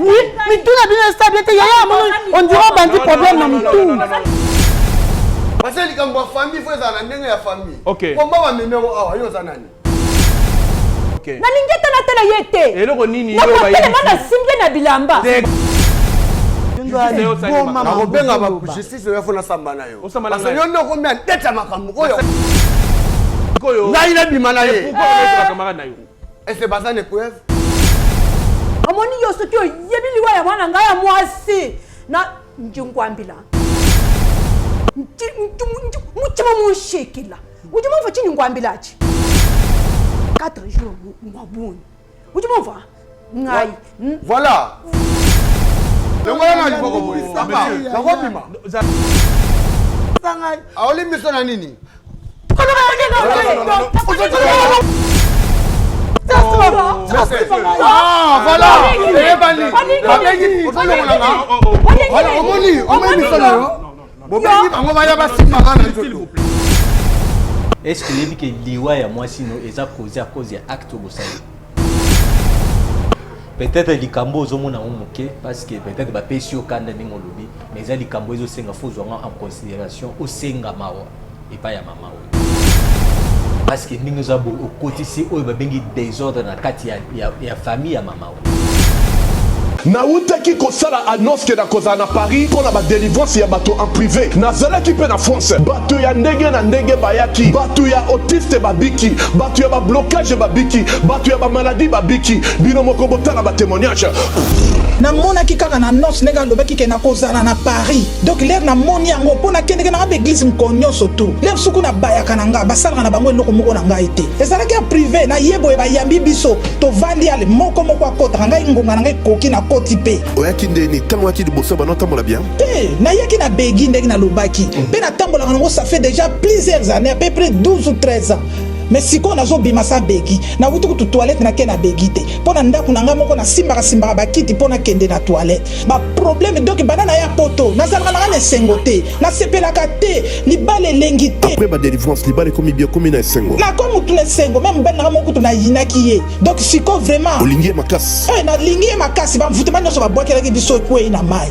Oui, mais tout n'a bien stabilité. On dirait un bandit problème dans tout. Parce que les famille, il faut la famille. Ok. Comment on va me mettre à Yozanani? Ok. Na lingeta na tela yete. Et le nini yo ba yete. Na singe na bilamba. Na robenga ba justice yo fona samba na yo. Parce que yo ndoko mia tete makambo koyo. Koyo. Na ina bimana ye. Pourquoi on est camarade na yo? Et c'est pas ça une preuve. Amoni yo soki yebi liwa ya mwana ngaya mwasi. Na njungwambila. Mutima munshekila. Ujuma mva chini ngwambilachi. 4 jours mwabuni. Ujuma mva ngai. Voilà. Le voilà na liboko boy. Ça va. Ça va bima. Sangai. Aoli miso na nini? Ah, voilà. Et bani. Babengi. Voilà, omoni miso na yo. Bobengi bango baya basimaka na nzoto. Est-ce que les que liwa ya moi sino eza causé à cause ya acte bosali? Peut-être les cambo ozomona omoke parce que peut-être ba pesio kanda ningo lobi mais za les cambo ezo senga faut en considération au senga mawa et pas ya mama parce que ningo za bo au côté si o ba bengi désordre na kati ya famille ya mama Nautaki kosala annonce que na kozana Paris pour la délivrance ya bato en privé. Nazala ki pe na France. Bato ya ndenge na ndenge bayaki. Bato ya autiste babiki. Bato ya ba blocage babiki. Bato ya ba maladie babiki. Bino moko botala ba témoignage. Na mona ki kaka na annonce nega lobaki ke na kozana na Paris. Donc l'air na moni yango pona kende na ba église mkonyo surtout. L'air suku na bayaka na nga basala na bango eloko moko na nga ite. Ezala ki privé na yebo e ba yambi biso to vandi ale moko akota nga ngonga na nga koki na Kotipe. Oyaki ndeni tango ati liboso bana tambola bien. Na yaki na begi ndeki na lobaki. Pe na tambola ngo ça fait déjà plusieurs années, à peu près 12 ou 13 ans. Mais si on a zo bimasa begi na wutu tu toilette na ke na begite pona ndaku na nga moko na simba bakiti pona kende na toilette ba problème donc banana ya poto na zalaka na ne sengote na sepelaka te libale lengite après ba délivrance libale komi bien komi na sengo na comme tout les sengo même ben na moko tu na yinaki ye donc siko vraiment olingie makasi na lingie makasi ba mvutema nyoso ba boakela ki biso ko ina mai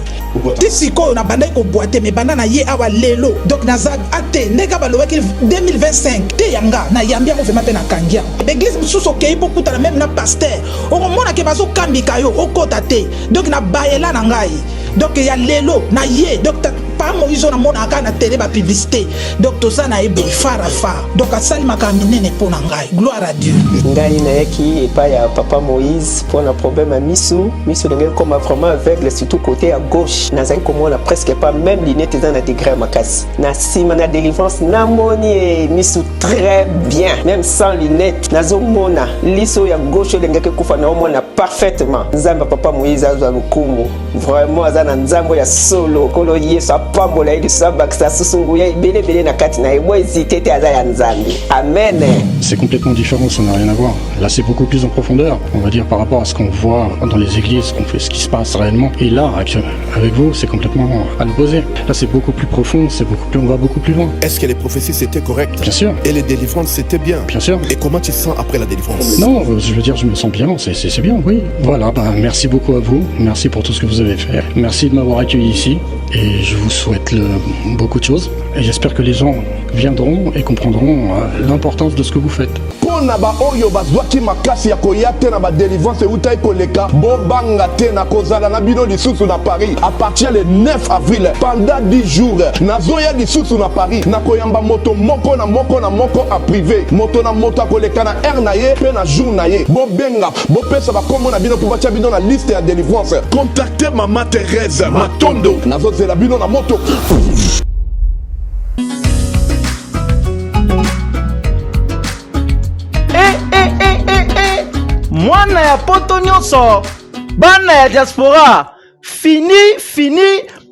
ti siko na banda ko boite mais banana ye awa lelo donc na za ate ndeka ba lobaki 2025 te yanga na bien on fait maintenant kangia l'église mususu kei pour kutana même na pasteur on mona ke bazo kambika yo okotate donc na bayela na ngai donc ya lelo na ye donc pas Moïse na mona aka na télé ba publicité donc to ça na ebo farafa donc asali makamine pour na ngai gloire à Dieu ngai na yaki et pas ya papa Moïse pour un problème à misu ndenge comme vraiment aveugle surtout côté à gauche na zai comme on a presque pas même lunette dans la degré makasi na sima na délivrance na moni misu très bien même sans lunettes nazo mona liso ya gauche ndenge kufa na mona parfaitement nzamba papa Moïse azo lukumu vraiment azana nzambo ya solo kolo yeso apambola ili sabakisa susungu ya ibele na kati na ebo hésiter aza ya nzambi amen. C'est complètement différent, ça n'a rien à voir. Là, c'est beaucoup plus en profondeur, on va dire, par rapport à ce qu'on voit dans les églises, qu'on fait, ce qui se passe réellement. Et là, avec vous, c'est complètement à l'opposé. Là, c'est beaucoup plus profond, on va beaucoup plus loin. Est-ce que les prophéties c'était correct? Bien sûr. Et les délivrances c'était bien? Bien sûr. Et comment tu te sens après la délivrance? Non, je veux dire, je me sens bien, c'est bien, oui. Voilà, merci beaucoup à vous, merci pour tout ce que vous avez fait. Merci de m'avoir accueilli ici, et je vous souhaite beaucoup de choses. Et j'espère que les gens viendront et comprendront l'importance de ce que vous faites. Pona ba oyo bazwaki makasi ya koyate na ba délivrance utai koleka bobanga te na kozala na bino lisusu na Paris à partir le 9 avril pendant 10 jours nazoya lisusu na Paris na koyamba moto moko na moko en privé moto na moto koleka na air na ye pe na jour na ye bobenga bopesa ba komo na bino pour batia bino na liste ya délivrance contactez maman Thérèse Matondo nazozela bino na moto. Mwana ya poto nyonso bana ya diaspora fini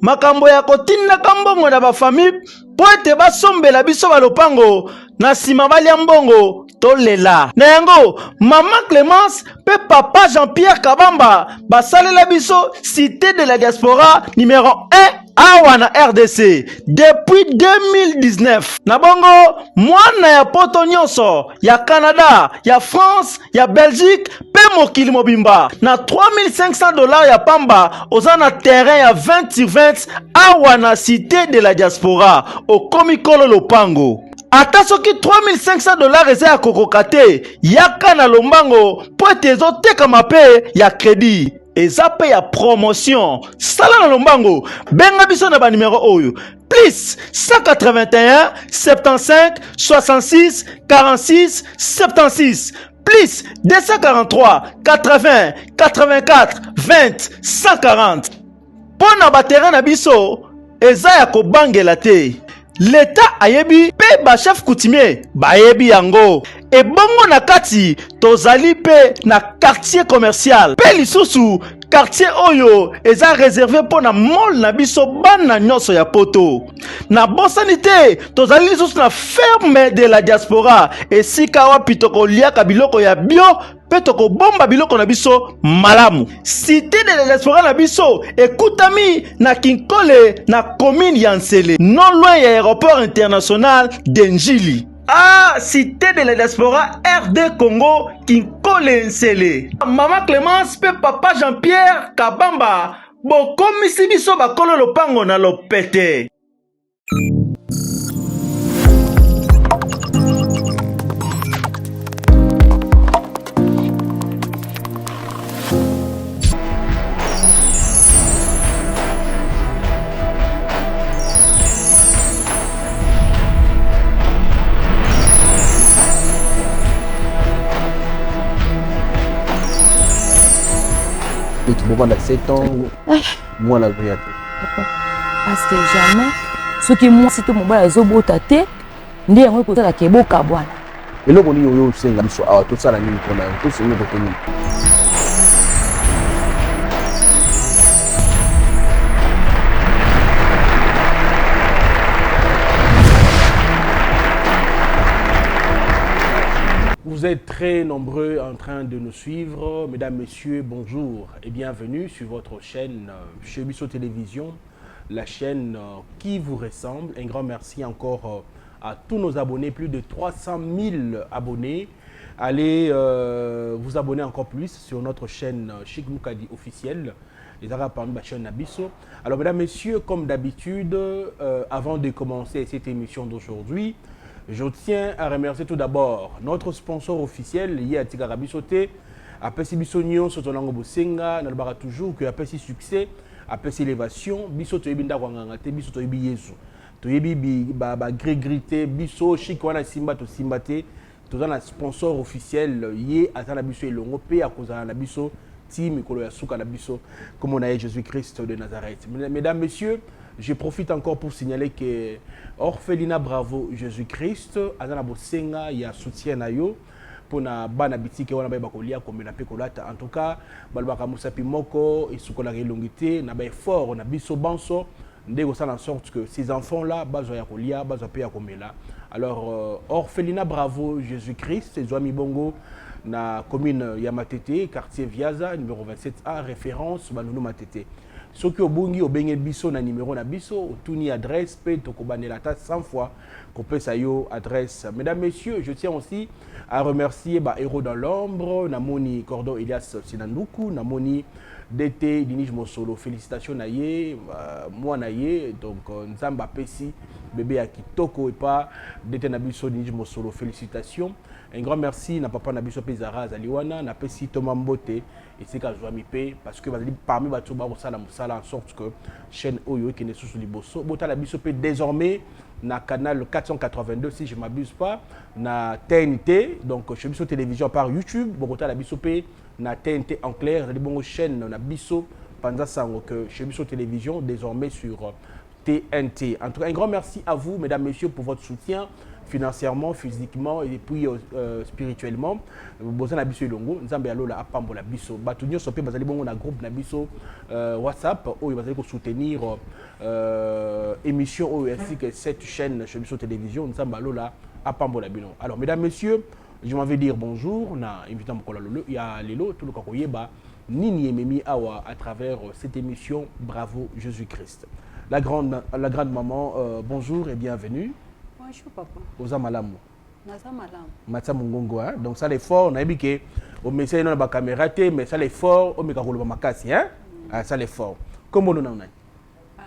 makambo ya kotindaka mbongo na bafamille po ete basombela biso balopango na nsima balia mbongo tolela na yango mama Clémence pe papa Jean-Pierre Kabamba basalela biso cité de la diaspora numéro 1 awa na RDC depuis 2019. Na bongo mwana ya poto nyonso ya Canada, ya France, ya Belgique pe mokili mobimba na $3500 ya pamba oza na terrain ya 20/20 awa na cité de la diaspora au komikolo lopango. Ata soki $3500 eza ya kokoka te, yaka na lombango po ete ezotekama pe ya crédit. Eza pe ya promotion. Sala na lombango, benga biso na ba numéro oyo. Plus 181 75 66 46 76. Plus 243 80 84 20 140. Pona ba terrain na biso, eza ya kobangela te. L'État ayebi pe ba chef coutumier ba yebi yango. Et bongo na kati tozali pe na quartier commercial. Pe lisusu quartier oyo eza réservé pour na mall na biso bana nyonso ya poto. Na bosanité tozali lisusu na ferme de la diaspora. Esika wapi tokoliaka biloko ya bio pe tokobomba biloko na biso malamu. Cité de la diaspora na biso ekutami na Kinkole na commune ya Nsele, non loin ya aéroport international d'Enjili. Ah, cité de la diaspora RD Congo Kinkole Nsele. Maman Clémence pe papa Jean-Pierre Kabamba bokomisi biso bakolo lopango na lopete. Bon, 7 ans, moi la vie. Parce que jamais, ce qui moi c'est tout mon bas zobo tate, ndi yango ko tala keboka bwana. Eloko ni yo senga biso awa to sala nini pona to senga ko toni. Vous êtes très nombreux en train de nous suivre. Mesdames, Messieurs, bonjour et bienvenue sur votre chaîne chez Bisso Télévision, la chaîne qui vous ressemble. Un grand merci encore à tous nos abonnés, plus de 300 000 abonnés. Allez vous abonner encore plus sur notre chaîne Chic Moukadi officielle, les Arabes parmi la chaîne Nabisso. Alors, mesdames, messieurs, comme d'habitude, avant de commencer cette émission d'aujourd'hui, je tiens à remercier tout d'abord notre sponsor officiel, lié à Tigara Bissoté, à Pessi Bissonio, Sotolango Bosenga, Nalbara toujours, que à Pessi Succès, à Pessi Élévation, Bissoto Ebinda Wangangate, Bissoto Ebi Yesu. Toyebi Gré-Grité, Bisso, Chikwana Simba, to Simbate, tout un sponsor officiel, lié à Tanabisso et Longo, P à cause de Nabisso, Tim, Kolo Yasuka Nabisso, comme on a Jésus-Christ de Nazareth. Mesdames, Messieurs, je profite encore pour signaler que Orphelina Bravo Jésus-Christ, Azana Bosenga, il y a soutien à yo pour na bana bitike wana ba kolia comme na pekolata. En tout cas, balbaka musapi moko et sukola relongité na ba fort na biso banso ndego ça en sorte que ces enfants là bazo ya kolia, bazo pe ya komela. Alors Orphelina Bravo Jésus-Christ, Zoami Bongo na commune ya Matete, quartier Viaza, numéro 27A, référence Banunu Matete. Ce qui obungi obenge biso na numéro na biso, tuni adresse pe tokobanela ta 100 fois qu'on peut sa yo adresse. Mesdames, messieurs, je tiens aussi à remercier Héros dans l'ombre, Namoni Cordon Elias Sinanduku, Namoni DT Dinij Mosolo. Félicitations naye, moi naye, donc Nzamba Pessi, bébé à Kitoko et pas DT Nabiso Dinij Mosolo. Félicitations. Un grand merci na papa Nabiso Pezara Zaliwana, na Pessi Thomas Mbote et c'est qu'à Zoami P parce que parmi Batouba Moussala en sorte que chaîne Oyo qui est sous Liboso. Bota Nabiso P désormais na canal 482 si je ne m'abuse pas, na TNT, donc chez Bisso Télévision par YouTube, Bogota Nabiso P na TNT en clair, les bonnes chaînes na Bisso pendant ça que chez Bisso Télévision désormais sur TNT. En tout cas, un grand merci à vous, mesdames, messieurs, pour votre soutien financièrement, physiquement et puis spirituellement. Boza na biso elongo, nzambe alola apambo la biso. Batunyo sopé bazali bongo na groupe na biso WhatsApp où bazali ko soutenir émission ainsi que cette chaîne chez Bisso Télévision, nzambe alola apambo la bino. Alors mesdames, messieurs, je m'en vais dire bonjour na invitant mokola lolo ya lelo tout le koyeba nini ememi awa à travers cette émission Bravo Jésus-Christ. La grande maman, bonjour et bienvenue. Bonjour papa. Oza malamu. Naza malamu. Matsa Mungongo, hein? Donc ça l'effort, on a dit que au message dans la caméra, mais ça l'effort, au mika kolo makasi, hein? Ça l'effort. Comment on a?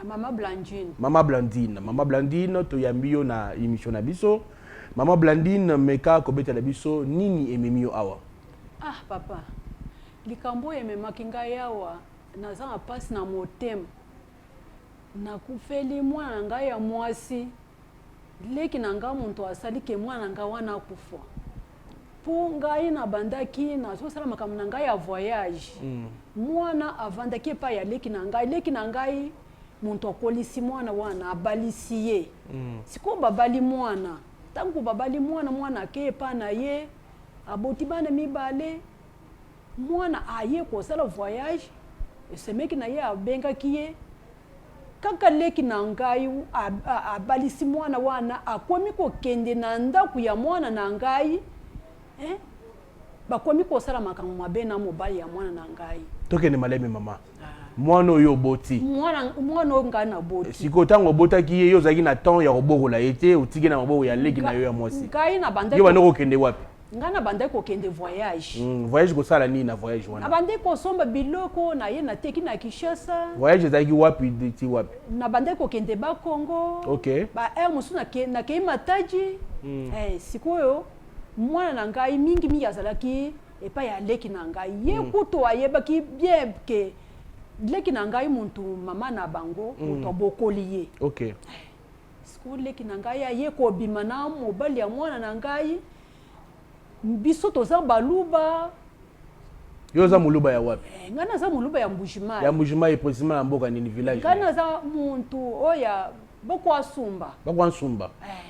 Maman Blandine. Maman Blandine, to yambio na émission na biso. Maman Blandine meka kobeta na biso nini ememio awa. Ah papa. Likambo ememaki ngai awa naza na pasi na motema. Nakufeli mwana ngai ya mwasi. Leki na nga muntu asali ke mwana nga wana kufa. Po ngai na bandaki na so sala makambo na ngai ya voyage. Mwana avandaki pa ya leki na ngai muntu akolisi mwana wana abalisi ye. Siko babali mwana. Tangu babali mwana ke pa na ye aboti bana mibale. Mwana aye ko sala voyage. Semeki na ye abengaki ye. Kaka leki na ngai abalisi mwana wana akomi ko kende na ndaku ya mwana na ngai bakomi ko sala makambo mabe na mobali ya mwana na ngai tokende maleme mama mwana oyo boti mwana nga na boti siko tango botaki ye yo zaki na temps ya kobokola ete otiki na maboko ya leki na yo ya mwasi ngai na bandaki yo banoko kende wapi ngana bandai ko kende voyage. Voyage ko sala ni na voyage wana. Abandai ko somba biloko na ye na teki na Kinshasa. Voyage zaki wapi ti wapi? Na bandai ko kende ba Congo. OK. Ba musu na ke Matadi. Sikoyo mwana na ngai mingi azalaki epa ya leki na ngai. Ye kuto ayebaki bien ke leki na ngai muntu mama na bango muntu bokoli ye. OK. Sikoyo leki na ngai ye ko bima na mobali ya mwana na ngai. Biso toza baluba yo za muluba ya wapi ngana za muluba ya Mbujimai ya Mbujimai precisement na mboka nini village ngana za muntu oya boko asumba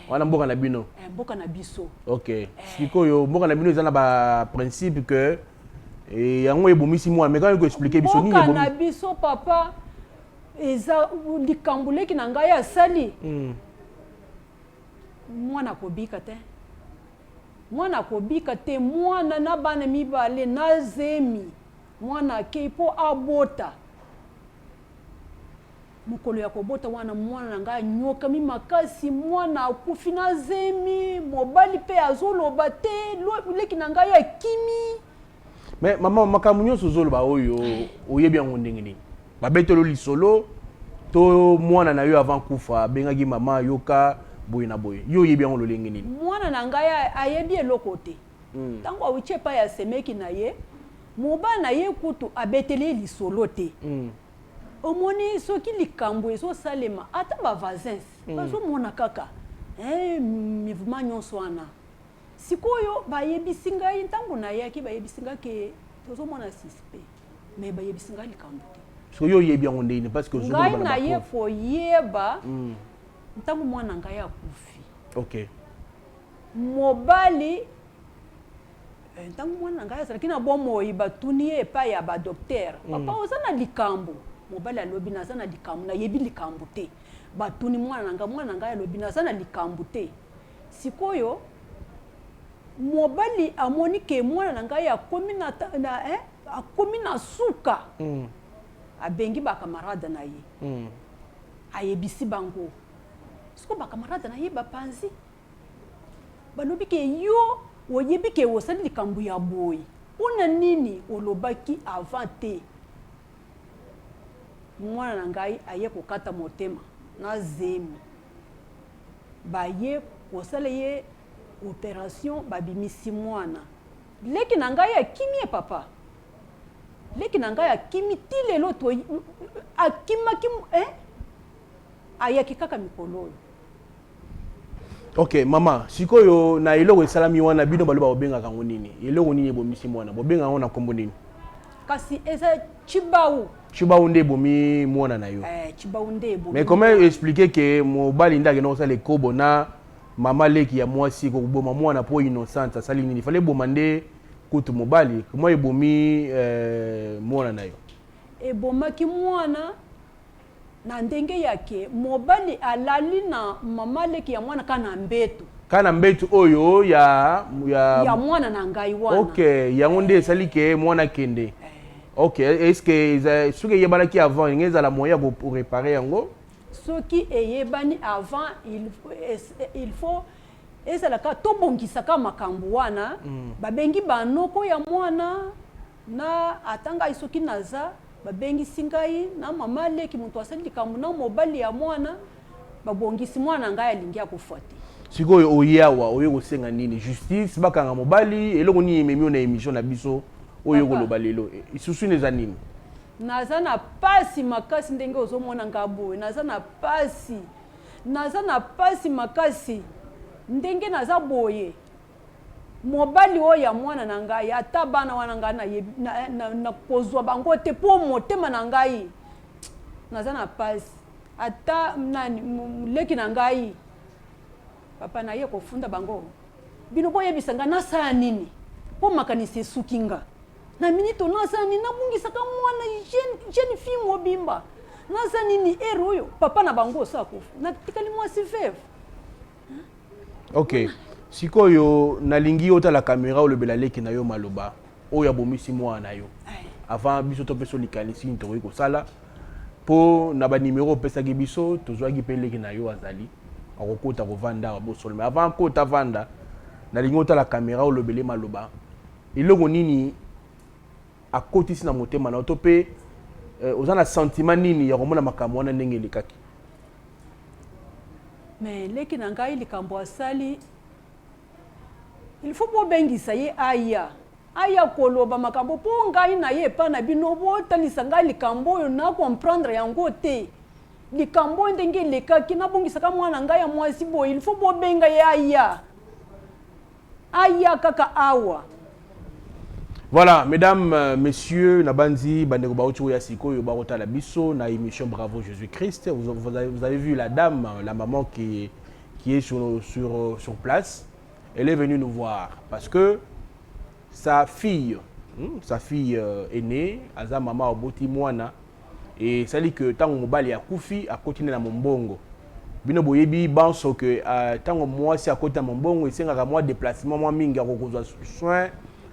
wana mboka na bino mboka na biso OK sikoyo mboka na bino za na ba principe que yango ebomisi mwa mais quand ko expliquer biso nini mboka na biso papa eza likambuleki na ngai asali mwana kobika te mwana kobika te mwana na bana mibale na zemi mwana ke po abota mukolo ya kobota wana mwana nga nyoka mi makasi mwana akufi na zemi mobali pe azoloba te leki na ngai ya kimi mais mama makamu nyonso zoloba oyo oyebi yango ndenge nini babetelo lisolo to mwana na yo avant kufa bengaki mama yoka boye na boye yo yebi yango lolenge nini mwana na ngai ayebi eloko te tango awuche pa ya semeki na ye mobali na ye kutu abeteli lisolo te omoni soki likambo ezosalema ata bavazins bazomona kaka mivuma nyonso wana sikoyo bayebisi ngai ntango nayaki bayebisi ngai ke tozomona suspect mais bayebisi ngai likambo te so yo yebi yango ndeni parce que ngai na ye koyeba ntango mwana ngai akufi OK mobali ntango mwana ngai azalaki na bomoi batuni ye epai ya badoktere papa oza na likambo mobali alobi naza na likambo nayebi likambo te batuni mwana ngai alobi naza na likambo te sikoyo mobali amoni ke mwana na ngai akomi na suka abengi bakamarade na ye ayebisi bango siko bakamarade na ye bapanzi balobi ke yo oyebi ke osali likambo ya boye una nini olobaki avant te mwana na ngai aye kokata motema na zemi baye kosala ye opération babimisi mwana leki na ngai akimi ye papa leki na ngai akimi ti lelo to akimaki ayaki kaka mikolo oyo OK mama sikoyo na eloko esalami wana bino baloba bobengaka ngo nini eloko nini ebomisi mwana bobenga ngo na kombo nini kasi eza Chibau nde bomi mwana na yo Chibau nde bomi mais comment expliquer que mobali ndake no sala ekobo na mama leki ya mwasi ko boma mwana po innocente asali nini fallait boma nde kutu mobali comment ebomi mwana na yo ebomaki mwana na ndenge yake mobali alali na mama leki ya mwana kana mbetu oyo ya mwana na ngai wana OK yango nde esali ke mwana kende OK est-ce que suke yebalaki avant ngeza la moyen pour réparer yango ce qui est bani avant il faut ezalaka tobongisaka makambo wana babengi banoko ya mwana na atanga isoki naza babengi singai na mama leki mutu asali likambo na mobali ya mwana babongisi mwana ngai alingi akufuate sikoyo oyawa oyo kosenga nini justice bakanga mobali eloko nini memio na émission na biso oyo koloba lelo isusu neza nini naza na pasi makasi ndenge ozomona ngabo naza na pasi makasi ndenge naza boye mobali oyo ya mwana na ngai ata bana wana ngai na kozwa bango te po motema na ngai naza na pasi ata nani leki na ngai papa na ye kofunda bango bino boyebisa nga nasala nini po makanisi esukinga na minito nasala nini nabungisaka mwana jeune fille mobimba nasala nini ero oyo papa na bango osakufa natikali mwasi veve. Ok, sikoyo nalingi otala caméra olobela leki na yo maloba oyo abomisi mwana yo avant biso to peso likanisi ntoyi kosala po na ba numéro opesaki biso tozwaki pe leki na yo azali akokota kovanda bosolo mais avant kota vanda nalingi otala caméra olobele maloba eloko nini akotisi na motema na to pe ozana sentiment nini ya komona makambo wana ndenge lekaki. Mais leki na ngai likambo asali il faut bobengisa ye aya koloba makambo po ngai na ye pa na bino botalisa ngai likambo oyo na comprendre yango te likambo ndenge lekaki nabongisaka mwana ngai ya mwasi boye il faut bobenga ye aya kaka awa. Voilà, mesdames, messieurs, Nabanzi, Bandego Baocho Yasiko, Yobarota Labiso, na émission Bravo Jésus-Christ. Vous avez vu la dame, la maman qui est sur place. Elle est venue nous voir parce que sa fille aînée, Aza Mama Oboti Mwana, et ça dit que tant que Mobali a Koufi, a continué dans mon bongo. Bino boyebi banso que tant que moi c'est à côté de mon bongo, et c'est un mois de déplacement, moi minga kokozwa soin.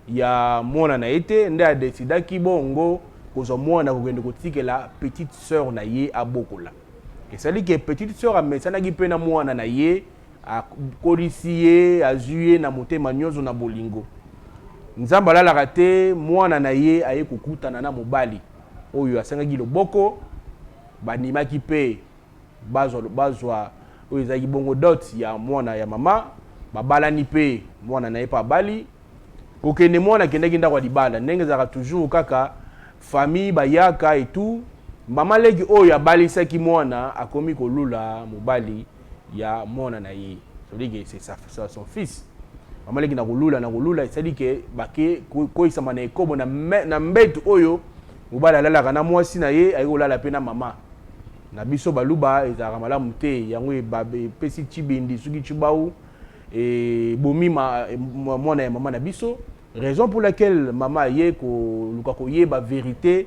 Ya mwana na été nde a décidé ki bongo kozwa mwana kokende kotikela petite sœur na ye abokola. Et ça dit que petite sœur a mesana ki pe na mwana na ye a kolisiye azuye na motema nyozo na bolingo. Nzamba la rate mwana na ye aye kokutana na mobali oyo asangaki loboko banima ki pe bazwa oyo ezaki bongo dot ya mwana ya mama babalani pe mwana na ye pa bali. Kokende mwana kendaki ndako libala ndenge zaka toujours kaka famille bayaka et tout mama leki oyo abalisaki mwana akomi kolula mobali ya mwana na ye ça veut dire que c'est son fils mama leki na kolula ça dit que bake koisama na ekobo na mbetu oyo mobali alalaka na mwasi na ye ayi kolala pe na mama na biso baluba ezaka malamu te yango pesi chibindi suki chibau et bomi mwana ya mama na biso. Raison pour laquelle maman yé ko lukako yé ba vérité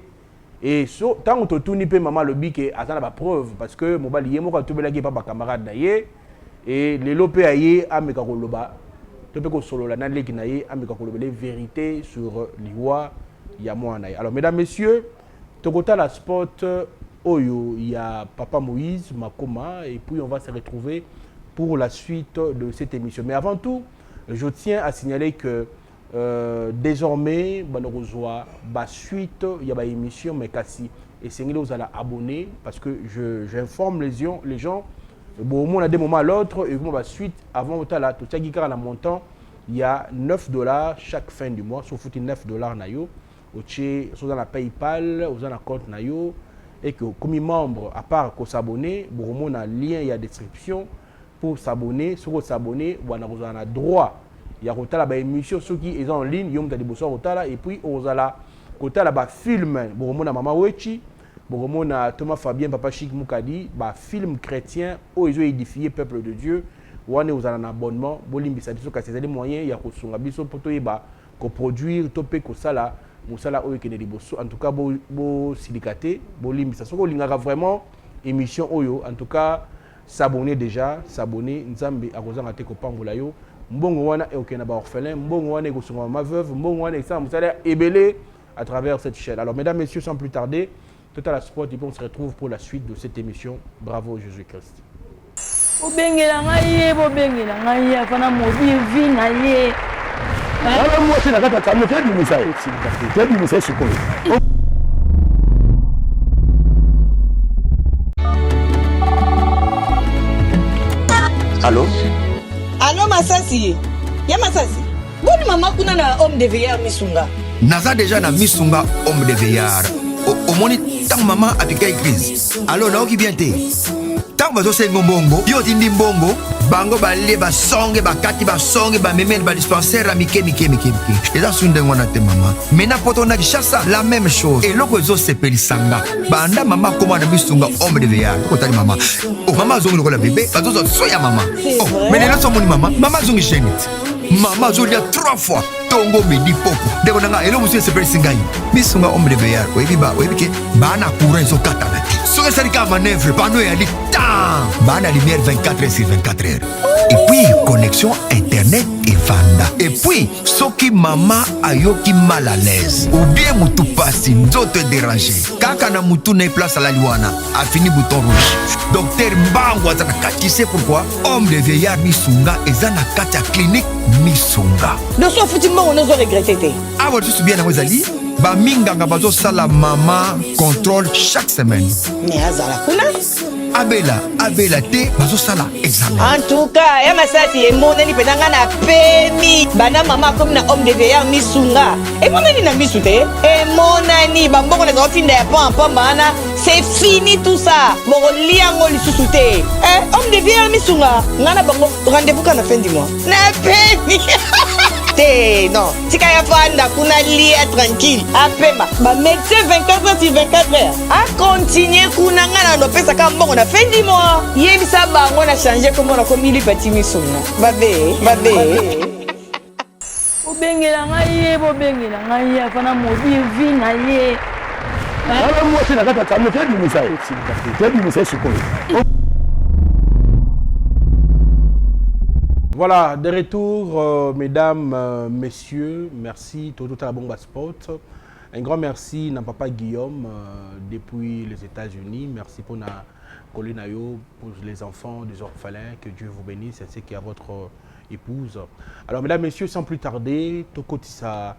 et so tant que tout ni pe maman le bique attend la preuve parce que mobali yé moko to belaki pa ba camarade na yé et les lopé ayé ameka ko loba to pe ko solo la na leki na yé ameka ko lobele vérité sur liwa ya mwana yé. Alors mesdames messieurs tokota la sport oyo ya Papa Moïse Makoma et puis on va se retrouver pour la suite de cette émission. Mais avant tout, je tiens à signaler que désormais, la suite, il y a une émission, mais kasi, et c'est vous allez abonner parce que j'informe les gens. Bon, on a des moments à l'autre, et la suite, avant la montant, il y a $9 chaque fin du mois, sauf $9 nayo, vous avez PayPal, vous avez un compte nayo, et que comme membre, à part qu'on s'abonner, bon, on a un lien, il y a description pour s'abonner, si vous s'abonner, vous avez droit. Il y a une émission qui est en ligne, et puis on a un film, Maman Wechi, Thomas Fabien, Papa Chic Moukadi, un film chrétien où ils ont édifié le peuple de Dieu. On a un abonnement, c'est des moyens, il y a un produire, en tout cas, silicaté, vraiment émission Oyo, en tout cas, s'abonner déjà, s'abonner, Nzambe, à Kozanga Teko Pangolayo. Mbongo wana e okena ba orphelin, mbongo wana e kosonga ma veuve, mbongo wana e ça musala ebelé à travers cette chaîne. Alors mesdames messieurs sans plus tarder, Total Sport, et puis on se retrouve pour la suite de cette émission. Bravo Jésus-Christ. Bobengela ngai, bobengela ngai, afana modi vi na ye. Moi, c'est la carte à me faire du message. Fais du message sur quoi? Allô? Allô, Masasi? Ya Masasi? Boni mama kuna na homme de veillard misunga. Naza déjà na misunga homme de veillard. Au moni tant maman a piqué crise. Alors là qui vient te. Tant bazo sengo mbongo, yo tindi mbongo, bango balé ba songe ba kati ba songe ba memel ba dispensaire a mike. Et là sunde ngona te maman. Mena poto na kishasa la même chose. Et loko zo sepeli sanga. Banda mama comment na misunga homme de veillard. Ko tali maman. Oh maman zongi ko la bébé, bazo zo soya maman. Oh, mais les so moni maman, maman zongi chenit. Maman zolia 3 fois. Tongo medi poko. Deko nanga elo musu sepeli singai. Misunga homme de veillard. Webi ke bana courant zo katana. Soki esalika manœuvre pano ya temps bana lumière 24 heures sur 24 heures. Et puis connexion internet et vanda. Et puis soki mama ayoki mal à l'aise ou bien mutu pasi nzoto déranger kaka na mutu na place à la liwana a fini bouton rouge. Docteur Mbango azana kati, c'est pourquoi homme de veillard misunga ezana kati clinique misunga. Nous sommes foutus on nous a regretté. Ah vous tout bien na wazali ba minganga bazo sala mama contrôle chaque semaine. Mais azala kuna Abela te bazo sala examen. En tout cas, ya Masasi emoneli penanga na pemi. Bana mama comme na homme de veillard misunga. Emoneli na misute. Emonani bambongo na zofinda ya pampa bana. C'est fini tout ça. Boko liango lisusu te. Homme de veillard misunga. Ngana bango rendez-vous quand la fin du mois. Na pemi. Non, si kaya fanda kuna lia tranquille. Apema, ba médecin 24 heures sur 24 heures. A continuer kuna ngana no pesa ka mbongo na fin du mois. Yebisa bango na changer comment na komili petit misuna. Babe. Bobengela ngai, bobengela ngai, afana modi vi na ye. Moi, c'est la carte à me faire du message. Fais du message sur quoi? Voilà, de retour, mesdames, messieurs, merci Toto Bomba Sport. Un grand merci à papa Guillaume depuis les États-Unis. Merci pour na Colinayo, pour les enfants des orphelins. Que Dieu vous bénisse ainsi qu'à votre épouse. Alors, mesdames, messieurs, sans plus tarder, Toko Tissa,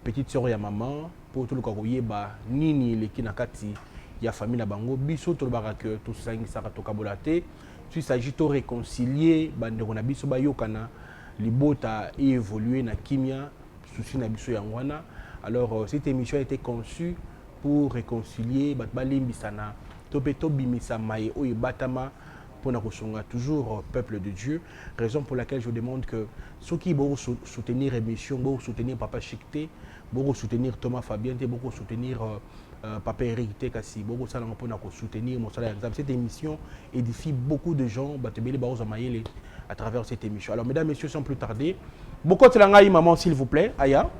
petite sœur et maman, pour tout le Karoye, Nini, les Kinakati, il y a famille na bango, biso tout le barak, tout ça, ça va toka bolate. Il s'agit de réconcilier bandeko na biso bayokana libota et évoluer na kimia souci na biso yangwana. Alors cette émission a été conçue pour réconcilier balimbisana topeto bimisa mai o batama pour na kosonga toujours peuple de Dieu, raison pour laquelle je demande que ceux qui vont soutenir émission, vont soutenir Papa Chicté, vont soutenir Thomas Fabien, vont soutenir Papa Eric Tekassi, beaucoup ça pour soutenir mon salaire. Cette émission édifie beaucoup de gens à travers cette émission. Alors mesdames, messieurs, sans plus tarder, beaucoup de langaï maman s'il vous plaît, Aya,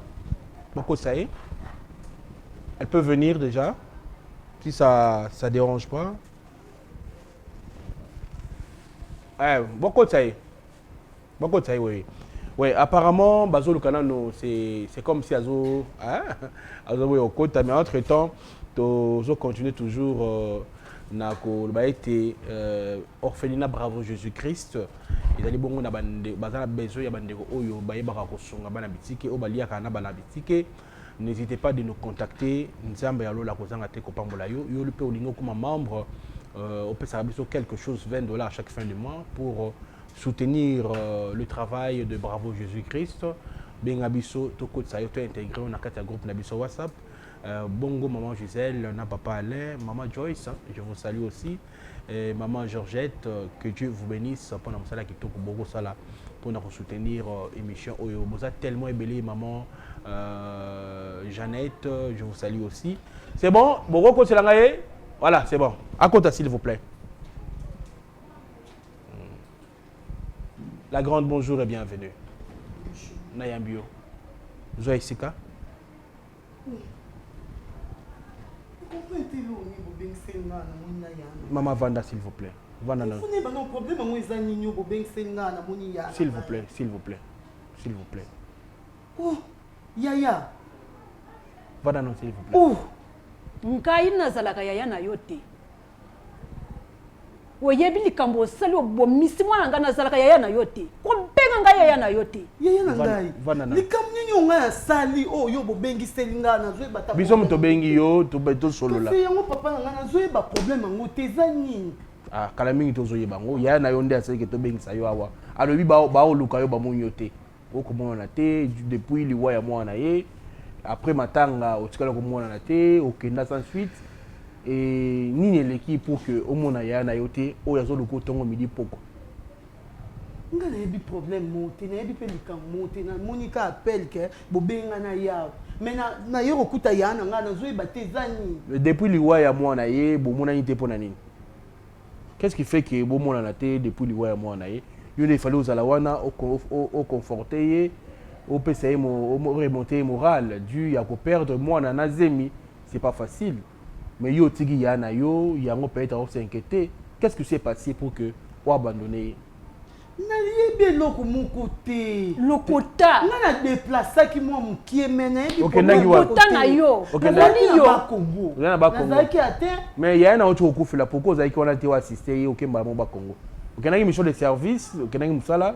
beaucoup ça est. Elle peut venir déjà, si ça dérange pas. Beaucoup de ça est. Beaucoup de ça est, oui. Oui, apparemment, Bazo Lukanano, c'est comme si Azo, au côté, mais entre-temps, Tozo continue toujours à été orphelinat Bravo Jésus-Christ. Il y a des bons besoin de n'hésitez pas de nous contacter. Nous avons membre, on peut savoir quelque chose, $20 à chaque fin du mois pour soutenir le travail de Bravo Jésus-Christ. Bengabiso, Toko Tsayoto intégré, on a 4 groupes Nabiso WhatsApp. Bongo, maman Gisèle, papa Alain, maman Joyce, je vous salue aussi. Et maman Georgette, que Dieu vous bénisse pendant que qui toque beaucoup ça là pour nous soutenir émission. Vous êtes tellement ébellé, maman Jeannette, je vous salue aussi. C'est bon, Boko c'est la voilà, c'est bon. À côté s'il vous plaît. La grande bonjour et bienvenue. Nayambio. Zoé Sika. Maman Vanda, s'il vous plaît. Vanda, non. S'il vous plaît, s'il vous plaît. S'il vous plaît. Oh, Yaya. Vanda, non, s'il vous plaît. Oh, ngai nazalaka yaya na yo te oyebi likambo osali obomisi mwana ngai nazalaka yaya na yo te kobenga ngai yaya na yo te yaya na ngai likambo nini ngai asali oyo bobengiseli ngai nazoyeba ta biso moto bengi yo tosolola kasi yango papa na ngai nazoyeba problème yango te eza nini kala mingi tozoyeba ngo yaya na yo nde asaliki tobengisa yo awa alobi baoluka yo bamoni yo te okomona te depuis liwa ya mwana ye après matanga otikala komona na te okenda sans suite et nini eleki pour que omona yaya na yo te oyo azoluka otongo midi poko nga nayebi problème mo te nayebi mpe likambo te namoni ka appel ke bobenga na yawe mais naye kokuta yaya na ngai nazoyeba te eza nini depuis liwa ya mwana ye bomonani te mpo na nini qu'est-ce qui fait que bomonana te depuis liwa ya mwana ye yo nde ifale ozala wana oconforte ye opesa ye remonte ye morale dû ya koperdre mwana na zemi c'est pas facile mais yo otiki ya na yo yango peut-être s'inquiéter qu'est-ce qui s'est passé pour que oabandonne ye nayebi eloko moko te lokota nga na déplaçaki mwa mokie me nayebi lokota na yo nazalaki na bakongo nazalaki ate mais yaya na oti kokufela pourquoi ozalaki wana te oassiste ye okembala mo bakongo okendaki mission de service okendaki mosala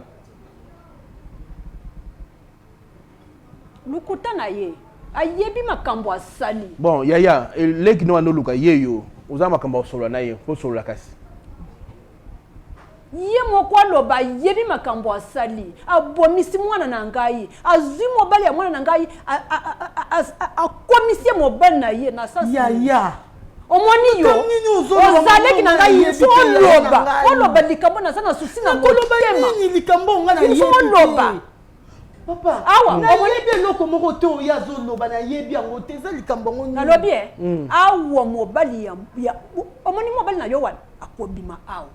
lokota na ye ayebi makambo asali bon yaya leki no andoluka ye yo oza makambo osolola na ye osolola kasi ye moko aloba ayebi makambo asali abomisi mwana na ngai azwi mobali ya mwana na ngai akomisi ye mobali na ye na sasi yaya omoni yo ozaleki na ngai oloba likambo naza na susi na motema likambo nga oloba papa awa nayebi eloko moko te oyo azoloba nayebi yango te eza likambo yango nalobi awa mobali omoni mobali na yo wana akobima awa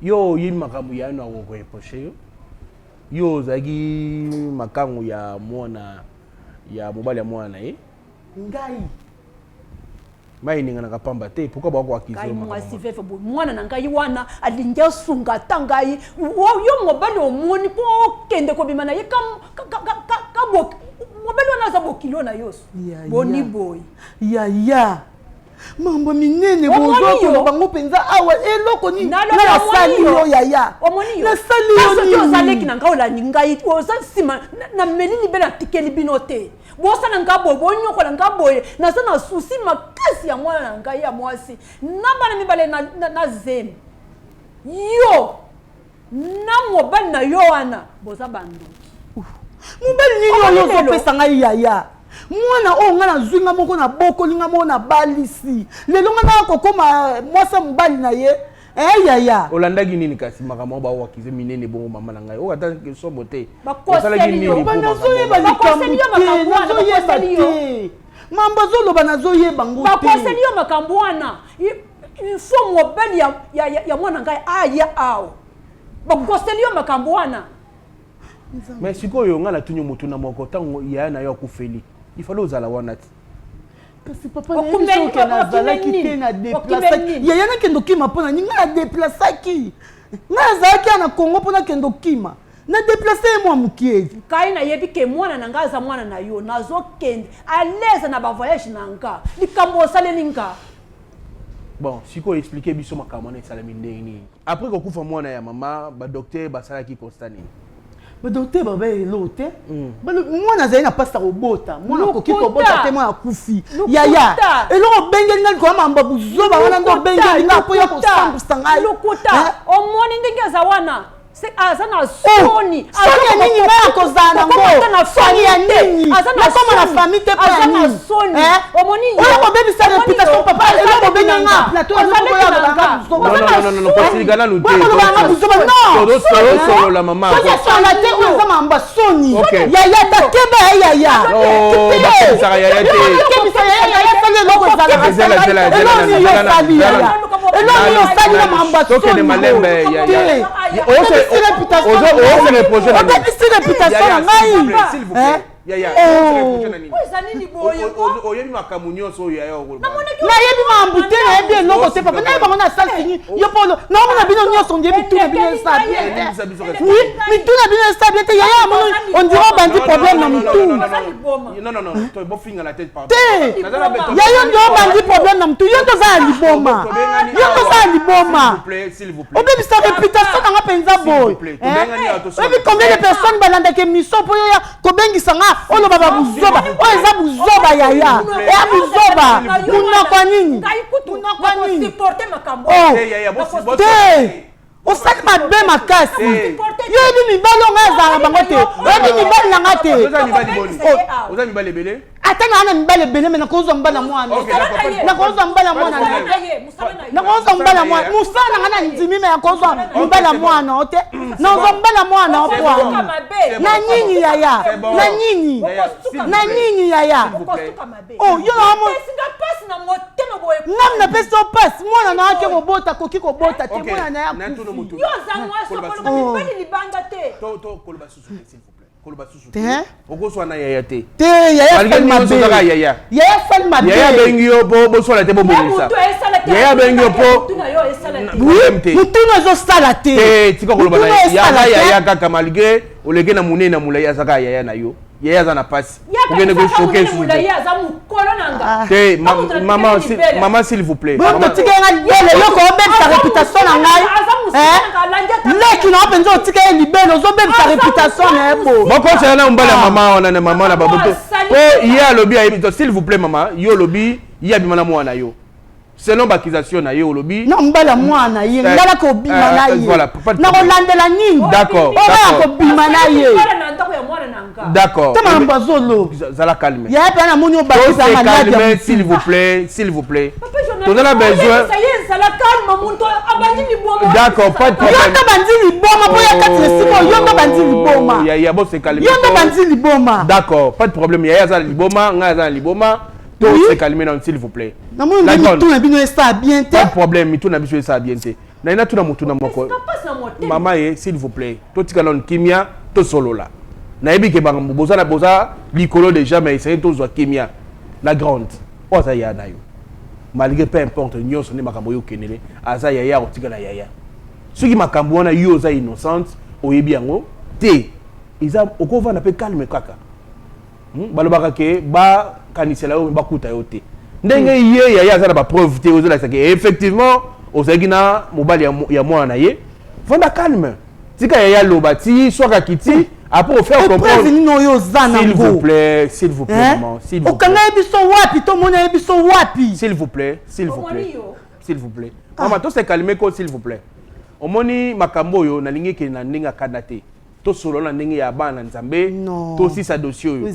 yo oyebi makambo ya no akokoeposhe yo yo ozalaki makango ya mwana ya mobali ya mwana na ye ngai maininganaka pamba te pourquoi bakoakize mwasi vefe boye mwana na ngai wana alingi asunga ata ngai yo mobali omoni mpo okende kobima na ye mobali wana aza bokilo na yo boni boye yaya mambo minene bozokolo bango mpenza awa eloko nini nasali yo yaya nasali yo nini ozaleki na ngai olandi ngai oza nsima nameli libe natikeli bino te bosala nga boye bonyokola nga boye naza na susi makasi ya mwana na ngai ya mwasi na bana mibale na zemi yo na mobali na yo wana boza bandoki mobali nini oyo ozopesa ngai yaya mwana oyo nga nazwinga moko na bokolinga moko na balisi lelo nga nakokoma mwasa mobali na ye yaya olandaki nini kasi makambo bawakize minene bongo mama na ngai oyo ata somo te osalaki nini nazoyeba likambo te mambo azoloba nazoyeba ngo te bakoseli yo makambo wana ifo mobali ya mwana ngai aya awo bakoseli yo makambo wana mais sikoyo nga natuni motu na moko ntango yaya na yo akufeli ifale ozala wana ti kasi papa nayebisoke nazalaki te na deplasaki yaya nakende okima mpona nini nga na deplasaki nga nazalaki na kongo mpona kende okima na deplace ye mwa mokiezi ngai nayebi ke mwana na ngai aza mwana na yo nazokende aleza na bavoyage na nga likambo osaleli nga bon sikoyo explike biso makambo wana esalami ndenge nini après kokufa mwana ya mama badokter basalaki constat nini badokter babaelo te mwana azali na mpasi ya kobota mwana akoki kobota te mwana akufi yaya eloko obengeli ngai likolo mamba buzoba wana nde obengeli ngai mpo ya kosambusa ngai lokuta omoni ndenge aza wana aza na soni soni ya nini ngai akozala nango soni ya nini nakoma na famille te mpo ya nini oyo kobebisa réputation papa eloko obengi nga plateau ozokoyabanga solola mama sola te oyo aza mamba soni yaya takeba ya yaya bakebisaka yaya te bakebisa yaya sali eloko ezalaka eloko yosali na mamba soni obebisi réputation na ngai oyebi makambo nyonso yaya nayebi maambute nayebi eloko te papa nayebi bango na sale fini yo polo naomona bino nyonso ondie mituna bino esa bien te mituna bino esa bien te yaya amono ondire obandi problème na mutu te yayo ndio obandi problème na mutu yo toza ya liboma obebisa réputation nanga mpenza boye oyebi combien de personnes balandaka émission mpo yoya kobengisa nga oloba babuzoba oyo eza buzoba yaya eya buzoba munakwa nini te osali mabe makasi yoyebi mibali onga ezala na bango te oyebi mibali nanga te ata naa na mibali ebele me nakozwa mbala mwana nakozwa mbala mwana nakozwa mbala mwana mosala nanga na ndimi me nakozwa mbala mwana te nazwa mbala mwana opwana na nini yaya na nini yaya yo nam napesi opasi mwana na ake kobota koki kobota te mwana na ya okoswana yaya te yaya sali mabe yaya bengi yo po bosala te bobongisa yaya bengi yo po mutunu ezosala te tika koloba na yaya kaka malgré oleke na monene na molai azaka yaya na yo yaya aza na pasi okende kochoke te maman s'il vous plaît totikanga libele yoko obebisa réputation na ngai leki na openza otika ye libele ozobebisa réputation na ye bo bokosala na mobali ya mama wana na mama na baboto po ye alobi ayebi s'il vous plaît mama yo olobi ye abima na mwana yo selon bakization na ye olobi na mbala mwana ye ngala ko bima na ye na kolandela nini d'accord oya ko bima na ye d'accord te mambo azolo zala calme ya pe na moni obakisa malade calme s'il vous plaît tozala besoin d'accord pas de problème yo bandi liboma po ya kati lesiko yo bandi liboma ya bo se calme yo bandi liboma d'accord pas de problème ya za liboma nga za liboma to se calmer non s'il vous plaît na moni mitu na bino esa bien te pas de problème mitu na biso esa bien te na ina tuna mutu na moko mama ye s'il vous plaît to tikala on kimia to solola na yebi ke bango boza likolo déjà mais essayer to zwa kimia la grande oza ya na yo malgré peu importe nyonso ne makambo yo kenele aza yaya otikala yaya soki makambo wana yo za innocente oyebi yango te iza okova na pe calme kaka balobaka ke ba kanisela yo bakuta yo te ndenge ye yaya aza na ba preuve te ozola ke effectivement ozaki na mobali ya mwana na ye vanda calme tika yaya loba ti soka kiti après faire comprendre s'il vous plaît maman s'il vous plaît okanga ebiso wapi to mona ebiso wapi s'il vous plaît maman to se calmer ko s'il vous plaît omoni makambo yo na lingi ke na ndinga kada te to solo na ndingi ya bana nzambe to si sa dossier yo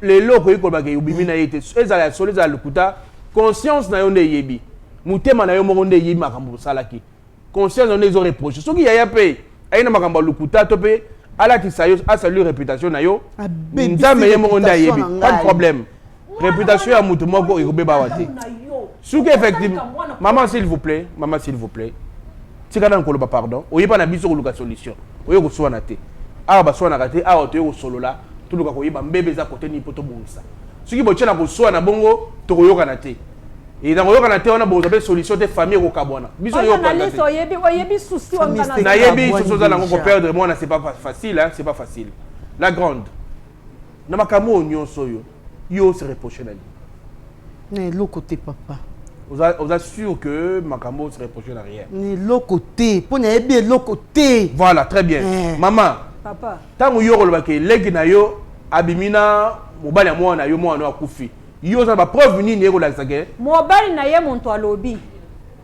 lelo ko yiko ba ke ubimi na yete ezala solo ezala lukuta conscience na yo nde yebi mutema na yo mo nde yebi makambo salaki conscience on ezo reproche soki yaya pe ayina makambo lukuta to pe ala ti sayo a salut réputation na yo nzambe ye mo nda yebi pas de problème réputation ya mutu moko ikobeba wate soki effectivement maman s'il vous plaît tika na nkoloba pardon oyepa na biso koluka solution oyo koswana te awa baswana kate awa to yo solola tuluka koyeba mbebe za kote ni poto bongisa soki bochana koswana bongo to koyokana te et dans koyokana te wana boza be solution te famille ko kabwana biso yo kana leso oyebi souci wangana na yebi souci za nango ko perdre moi c'est pas facile hein c'est pas facile la grande na makamo nyonso yo se reprocher na ni le côté papa vous assure que makambo se reprocher na rien ni le côté pour na yebi le côté voilà très bien maman papa tango yo koloba ke legi na yo abimina mobali ya mwana yo mwana akufi yo za ba preuve nini yeko la sake mobali na ye muntu alobi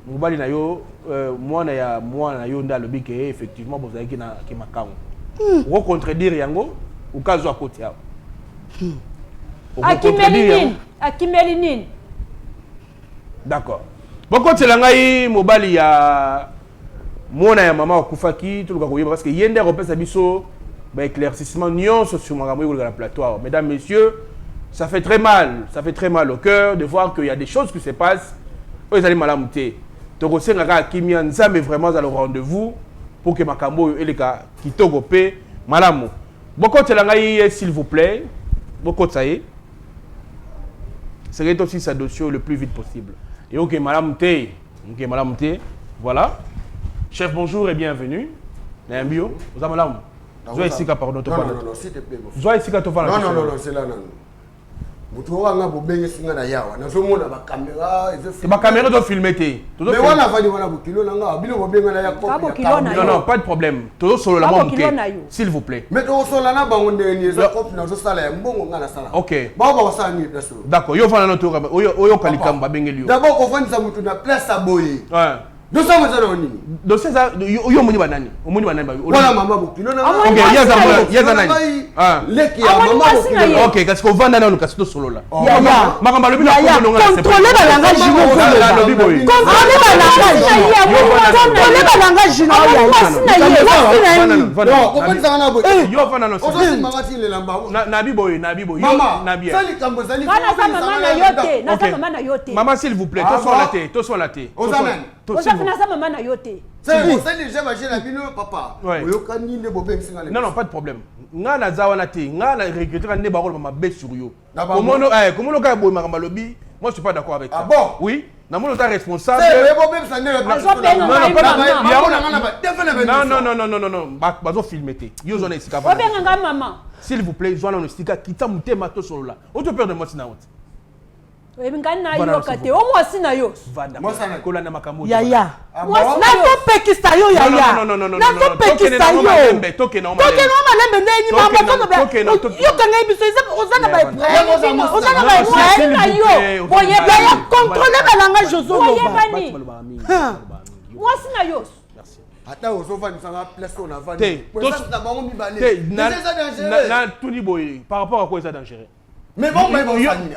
mobali na yo mwana na yo nda alobi ke effectivement bozaki na ki makango ko contredire yango ukazwa koti yao akimeli nini d'accord boko tselangai mobali ya mwana ya mama akufaki tuluka koyeba parce que yende repesa biso ba éclaircissement nyonso sur makambo yeko la plateau mesdames messieurs. Ça fait très mal au cœur de voir qu'il y a des choses qui se passent. Vous allez malamouter. Donc, c'est un Kimia Nzambe vraiment à le rendez-vous pour que Makambo et les Kitogopé, Malamou. Beaucoup de langaï, s'il vous plaît. Beaucoup de ça y est. Serait aussi sa dossier le plus vite possible. Et ok, madame T. Ok, madame T. Voilà. Chef, bonjour et bienvenue. Nambio, vous avez madame. Zoé Sika, pardon. Non, s'il te plaît. Zoé Sika, tu vas la non, c'est là, non. Mutuwanga bobenge singa na yawa nazomona ba caméra et ba caméra doit filmer mais wana vali wana bokilo nanga bino bobenga na ya non pas de problème todo solo la mom s'il vous plaît mais to solo na bango ndeni za copie na zo sala ya mbongo ngana sala OK ba wasala ni place d'accord yo fana no to oyo kalikamba bengeli yo d'abord ko fani sa mutu na place aboye ouais dossier mo zana nini dossier za yo moni banani omoni banani ba wala mama bokilo na OK yaza nani leki ya mama bokilo OK kasi ko vanda na luka sito solo la ya makamba lobi na ko nonga contrôler ba langage mo contrôler ba langage no ya non ko fani sa na bo yo fana no ozo mangati le lamba na biboy yo na bien sali kambo sali kana sa mama na yote na sa mama na yote maman s'il vous plaît to so la té Osafina sa maman na yote. C'est déjà machine la bino papa. Oyokani ne bobe singa. Non, pas de problème. Nga na zawana te, nga na regretter ka ne ba rôle mama be sur yo. Comment le gars boy makamba lobi, moi je suis pas d'accord avec ça. Ah bon? Oui. Na mon ta responsable. C'est bobe ça ne non. Bazo filmer te. Yo zone esika. Obenga maman. S'il vous plaît, zona no stika kita mutema to solo la. Auto peur de moi sina honte. Ebingana yo kate o mwasi na yo mwasana kola na makambo yaya nazo pekisa yo yaya nazo pekisa yo toke na malembe ndeni mama yo kanga biso ozana ba ozana ba na yo boye yaya contrôler balanga jozo mwasi na yo ata ozofani sanga place on avant na bango mibale na tuni boye par rapport à quoi ça dangereux mais bon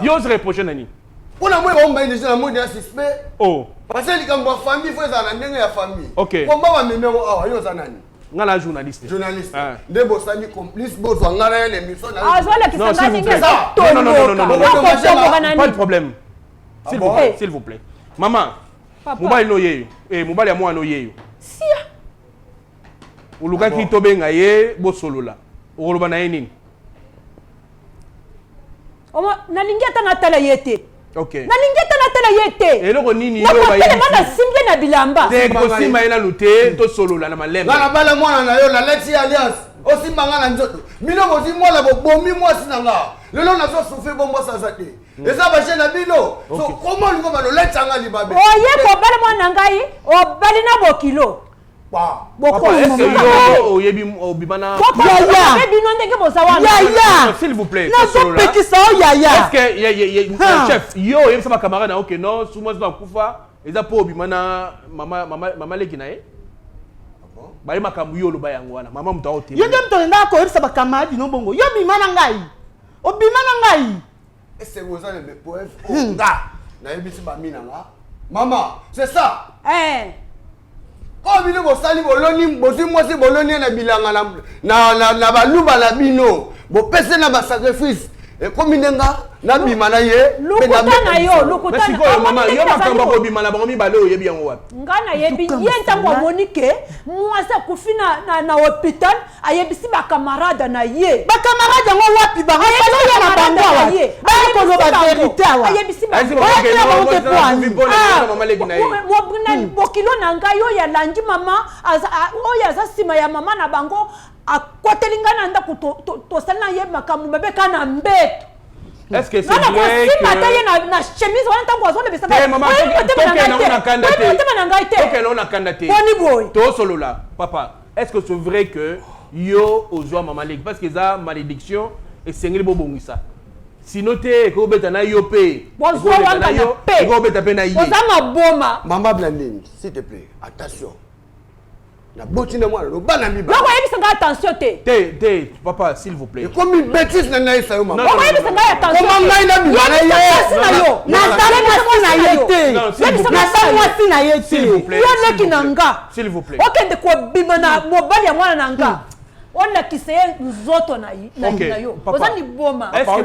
yo se reprocher nani on a moins bon déjà la mode suspect oh parce que quand ma famille faut ça na ndenge ya famille OK comment va même awa yo za nani ngala journaliste de bosani complice bozwa ngala l'émission ah zo la kisanga ninge ça non pas de problème s'il vous plaît maman mobile no yeyo mobile ya moi no yeyo sia uluka ki tobenga ye bosolola okoloba na ye nini nalingi ata natala ye te okay nalingi ata natala ye te eloko nini yo bayebana simbe na bilamba te kosimba ye nanu te tosolola na malembe ngana bala mwana na yo na Lexi Alliance osimba nga na nzoto bino bozi mwana bobomi mwasi na nga lelo nazo souffrir bombo sasa te eza ba chaîne na bino so comment lingo ba lo Lexi nga libabe oye ko bala mwana ngai o bali na bokilo s'il vous plaît est-ce que chef yo yebisa ba camarade na OK non souma zo akufa eza po bimana mama leki na ye bali makambu yo lo ba yango wana mama muta ote yo ndem to nda ko yebisa ba camarade no bongo yo bimana ngai obimana ngai ese goza le poef nga na yebisi ba mina nga mama c'est ça oh bino bosali boloni bozi mwasi boloni na bilanga na baluba na bino bopese na ba sacrifice e komi ndenga na bima na ye lukuta na yo lukuta na mama yo makamba ko bima na bango mibale oyebi yango wapi ngana yebi ye ntango monike mwasi akufina na hôpital ayebisi ba camarade na ye ba camarade ngo wapi ba ngalo na bango ba ko no ba vérité wa ayebisi ba mo bokilo na ngai yo ya langi mama oya za sima ya mama na bango akotelingana nda tosala ye makamu babeka na mbeto est-ce que c'est vrai que na chemise wana tango azone besa maman toke na kandate boni boy to solola papa est-ce que c'est vrai que yo ozwa mama leki parce que ça malédiction et sengeli bobongisa sinon te ko beta na yo pe bozo wanga na pe ko beta pe na ye boza maboma mama blandine s'il te plaît attention na boti na mwana bana miba loko yebisa nga attention te papa s'il vous plaît comme une bêtise na naïsa yo mama loko yebisa nga attention comment ngai na miba na ye na sala mwasi na ye te na sala mwasi na ye te yo leki na nga s'il vous plaît okende ko bima na mobali ya mwana na nga ona kiseye nzoto na yo oza ni boma est-ce que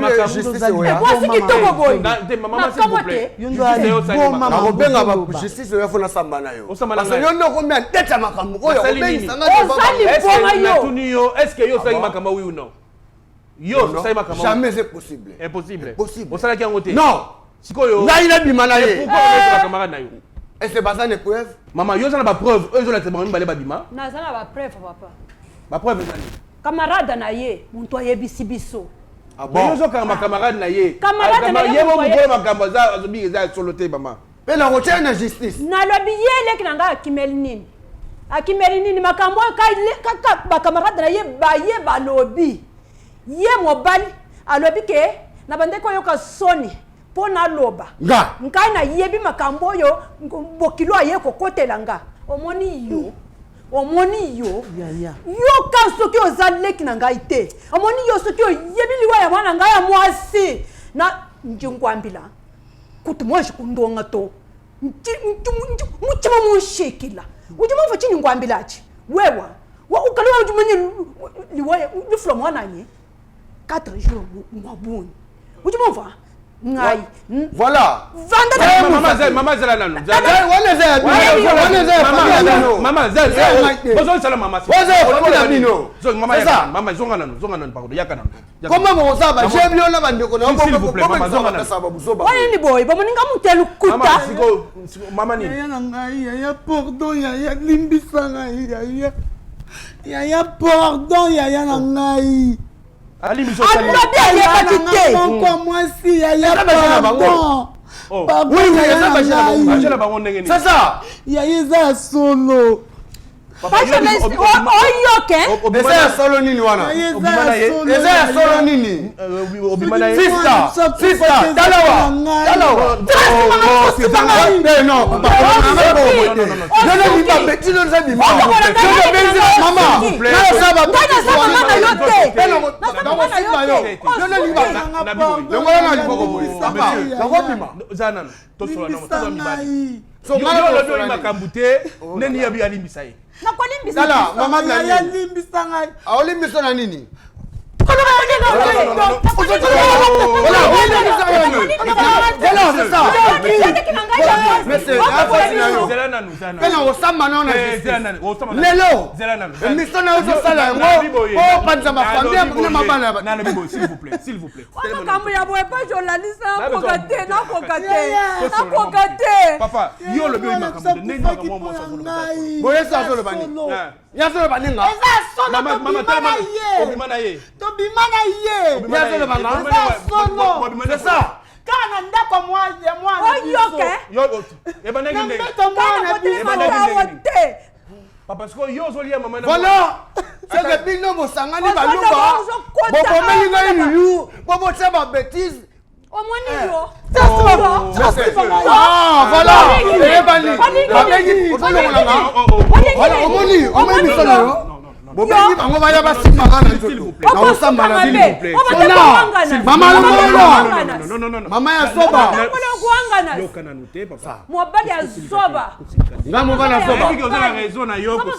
mwasi kitoko boy maman s'il vous plaît na kobenga ba justice oyo fona samba na yo parce que yo ndoko mia ndeta makambo oyo obengisa nga na tuni yo est-ce que yo sali makambo oui ou non Jamais c'est possible. Impossible. Possible. Au salaire qui a voté. Non. Sikoyo. Là il a bimana ye. Pourquoi on est camarade na yo? Et c'est pas ça une preuve. Maman, yo ça n'a pas preuve. Eux ils ont la témoin balé babima. Na ça n'a pas preuve papa. Ba preuve ezali. Camarade na ye, muntu ayebisi biso. Ah bon. Yo zo camarade na ye. Camarade na ye. Ye mo mukolo makambo za azobi eza solote mama. Mais la recherche de justice. Na lobi ye leki nanga akimeli nini? Akimeli nini makambo ka ba camarade na ye ba ye ba lobi. Ye mobali alobi ke na bandeko yoka soni pona loba. Nga. Nkai na yebi makambo yo bokilo aye kokotela nga. Omoni yo. Omoni yo. Yo ka soki ozaleki na ngai te. Omoni yo soki yebi liwa ya bana ngai ya mwasi. Na njingwambila. Kuti moi je kundonga to. Mutima mushekila. Ujuma mfa chini ngwambilachi. Wewa. Wa ukaliwa ujumani liwa ni from wananye. 4 jours mwabuni. Ujuma mfa ngai. Voilà. Maman zela nanu. Maman zela. Bozo sala mama. Maman zonga nanu pardon yaka nanu. Comment mon ça va j'aime bien la bande ko na s'il vous plaît maman zonga nanu. Wani ni boy ba moninga mutelu kuta. Maman siko maman ni. Yaya ngai yaya pardon yaya limbisa ngai yaya pardon yaya ngai. Ali miso sali. Encore moi si yaya pardon. Oui, c'est ça. Yaya za solo. Eza solo nini wana? Eza solo nini? Sister, dalawa. Dala, mama ya limbisa ngai. Olimbisa na nini? S'il vous plaît. Papa, yo le bien c'est ça. Kana ndako papa parce que yo zolia maman voilà c'est que bino bosangani baluba bokomeli ngai lulu bobo tsaba bêtise omoni yo voilà voilà omoni misolo Bobengi bango baya basimba kana nzoto. Na osamba na s'il vous plaît. Mama non. Mama ya soba. Yokana noté papa. Mobali ya soba. Nga mobali ya soba. Vous avez raison na yo pour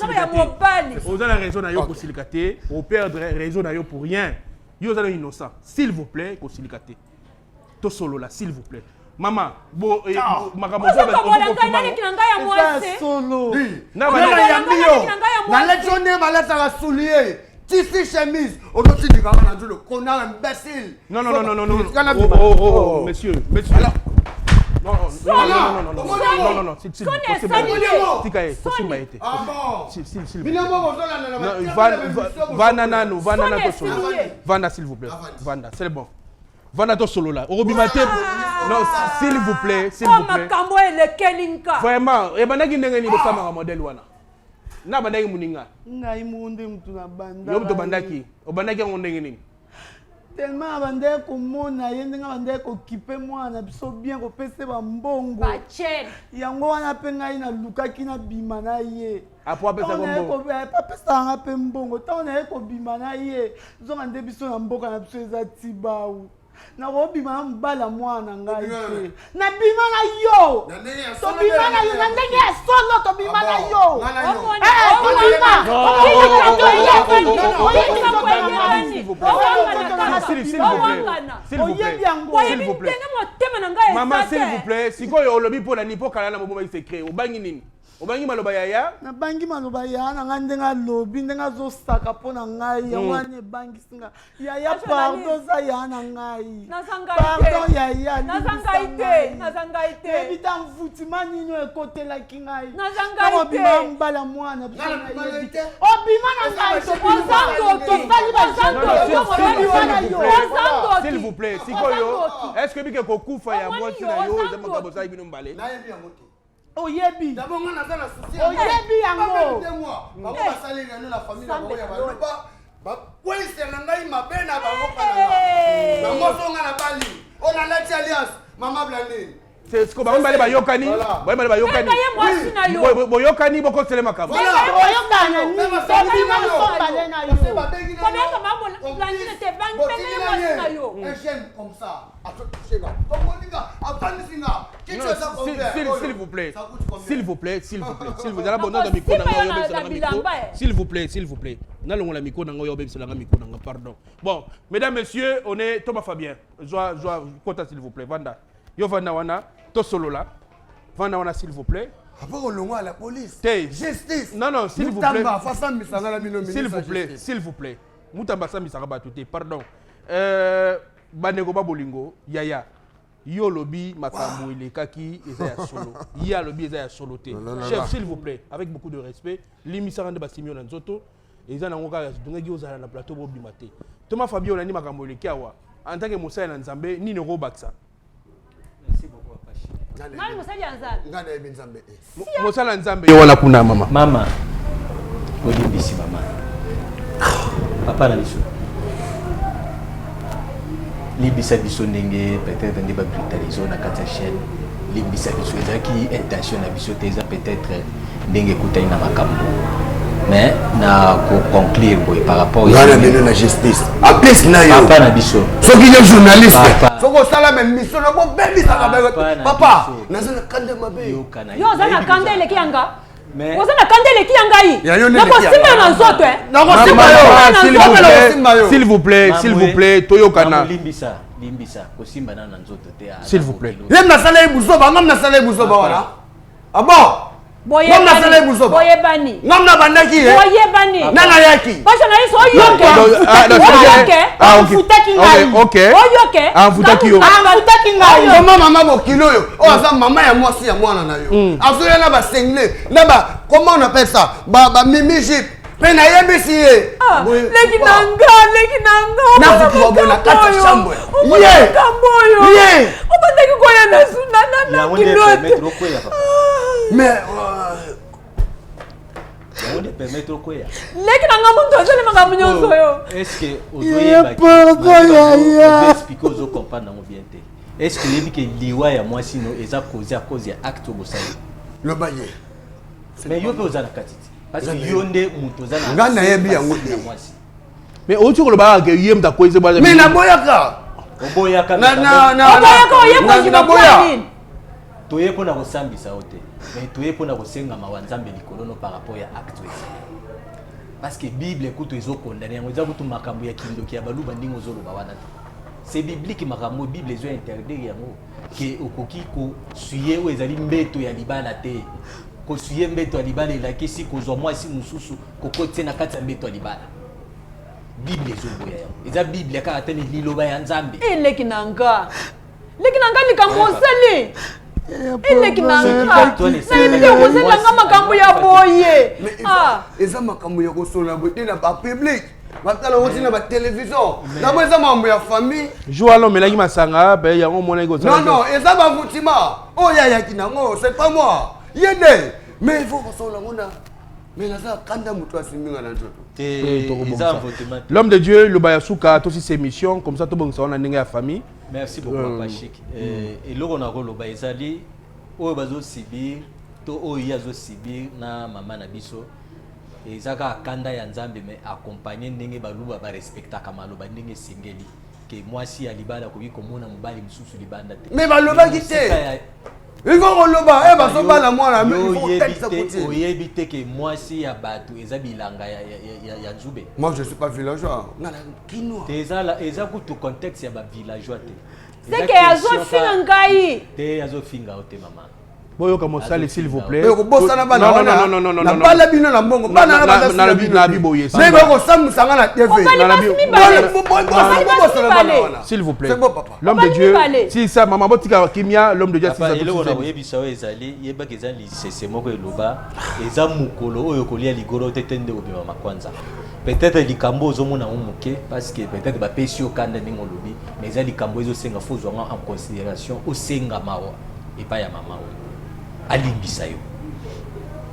vous avez raison na yo pour silicate, au perdre raison na yo pour rien. Yo zalo innocent. S'il vous plaît, ko silicate. To solo là s'il vous plaît. Maman, bo makambo zo ba solo. Na lechone malata la soulier. Tisi chemise. Odoti dikanga na nzulo. Kona imbécile. Non, monsieur. Non, s'il vous plaît. Vanda, c'est bon. Vanda to solo là. Orobimate. Non, s'il vous plaît. Vraiment, et banaki ndenge ni bosama modèle wana. Na bandaki muninga. Ngai munde mtu na banda. Yo mto bandaki. Obandaki ngo ndenge nini? Tellement bandé komona yendenga bandé ko kipe mwana biso bien ko pese ba mbongo. Ba chen. Yango wana pe ngai na lukaki na bima na ye. Apo apesa mbongo. Pa pesa nga pe mbongo. Ta na ko bima na ye. Zonga nde biso na mboka na biso eza tibau. Na robima mbala mwana ngai te. Na bima na yo. To bima na yo na ndenge ya solo to bima na yo. S'il vous plaît. Maman, s'il vous plaît. Si quoi olobi pour la nipo kala na bobo secret. Obangi nini? Obangi maloba yaya? Na bangi maloba yaya na nga ndenga lobi ndenga zo saka po na ngai ya wane bangi singa yaya pardon za ya na ngai pardon yaya nazangaite ebita mvutima nino ekotela kingai nazangaite obima mbala mwana obima na ngai s'il vous plaît sikoyo est-ce que bike kokufa ya mwasi na yo za makabo za ibino mbale oyebi d'abord on a la souci oyebi yango bako basali ngano na famille na bako ya baloba ba kwese na ngai mabena bango kana na moso nga na bali on a la alliance mama blande c'est ce que ba mbale ba yokani ba mbale ba yokani boyokani boko sele makabo boyokana ni obima sombale na yo combien que maman blande te bangi pele mwasi na yo un jeune comme ça à tout chega comme moninga apandisinga s'il vous plaît s'il vous plaît s'il vous plaît s'il vous allez bonheur de micro na yo bemsela micro s'il vous plaît na longo la micro na yo bemsela micro na pardon bon mesdames messieurs on est Thomas Fabien joie kota s'il vous plaît vanda yo vanda wana to solo là vanda wana s'il vous plaît après on longo à la police justice non s'il vous plaît s'il vous plaît mutamba sambisaka bato te pardon bandeko babolingo yaya yo lobi makambo elekaki eza ya solo ya lobi eza ya solo te chef s'il vous plaît avec beaucoup de respect limisaka nde basimio na nzoto eza nango kaka dongaki ozala na plateau bobima te Thomas Fabien olandi makambo eleki awa en tant que mosali na nzambe nini okobakisa nani mosali ya nzambe ngana yebi nzambe mosali ya nzambe yo wana kuna mama olimbisi mama papa na biso libisa biso ndenge peut-être nde babrutalizo na kati ya chaîne libisa biso ezalaki intention na biso te eza peut-être ndenge ekutani na makambo mais na koconclure boye par rapport ngana bino na justice en plus na yo papa na biso soki yo journaliste soko osala même mission na bobebisaka papa naza na kande mabe yo oza na kande eleki yanga oza na kande eleki yangai nakosimba na nzoto s'il vous plaît toyokana limbisa kosimba na nzoto te s'il vous plaît yem nasala ebuzoba ngam nasala ebuzoba wana abo boyebani ngam na bandaki boyebani nanga yaki basho na iso oyoke amfutaki ngai oyoke amfutaki yo amfutaki ngai mama bokilo oyo oyo aza mama ya mwasi ya mwana na yo azoya na basengle na ba comment on appelle ça ba mimi jip pe na yebisi ye leki nanga na futu wabona kata shambwe ye obataki koya na suna na kilote mais leki nanga muntu azali makambo nyonso yo est-ce que ozoyebaki ozokomprendre nango bien te est-ce que oyebi ke liwa ya mwasi no eza cause à cause ya acte obosali loba ye mais yo mpe oza na kati te parce que yo nde moto oza na nga nayebi yango te mais outi kolobaka ke ye mutu akoyese bwa mais naboyaka oboyaka oboyaka toye mpona kosambisa yo te mais toye mpona kosenga mawa nzambe likolo no par rapport ya acte eza parce que bible ekutu ezokondane yango eza kutu makambo ya kindoki ya baluba ndenge ozoloba wana te c'est biblique makambo bible ezo interdire yango ke okoki kosuye oyo ezali mbeto ya libala te kosuye mbeto ya libala elakisi kozwa mwasi mosusu kokotie na kati ya mbeto ya libala bible ezoboya yango eza bible kaka te liloba ya nzambe leki nanga likambo osali eleki nanga makambo ya boye eza makambo ya kosola boye te na bapublic batala oti na batelevizio nabo eza mambo ya famille joalo omelaki masanga pe yango omonaki non eza bavutima oyo ayaki nango c'est pas moi ye nde mais il faut kosola ngona mais naza kanda moto asiminga na nzoto l'homme de Dieu loba ya suka tosi ses missions comme ça tobongisa wana ndenge ya famille. Merci beaucoup Papa Chic. Et loko na koloba ezali oyo bazosibir to oyo azosibir na mama na biso ezaka kanda ya nzambe mais accompagner ndenge baluba ba respectaka maloba ndenge singeli ke mwasi ya libala koki komona mobali mususu libanda te mais baloba kite il faut koloba basoba na mwana mais il faut texte côté oyebi te ke mwasi ya bato eza bilanga ya nzube. Moi je suis pas villageois ngana kino eza kutu contexte ya ba villageois te c'est que azofinga ngai te azofinga ote mama Boyo comme ça, s'il vous plaît. Non, non, non. Na bala bino na mbongo. Bana na na biboye. Mais bako samusanga na TV. S'il vous plaît. L'homme de Dieu. Si ça maman botika kimia, l'homme de Dieu si ça. Il est oyebisawe ezali, yeba kezali c'est moko eloba, eza mukolo oyo kolia ligoro tetende obima makwanza. Peut-être likambo ozomona umuke parce que peut-être ba pesio kanda ningo lobi, mais ezali likambo ezo senga fozwa en considération au senga mawa et pas ya mama oyo. Alimbisa yo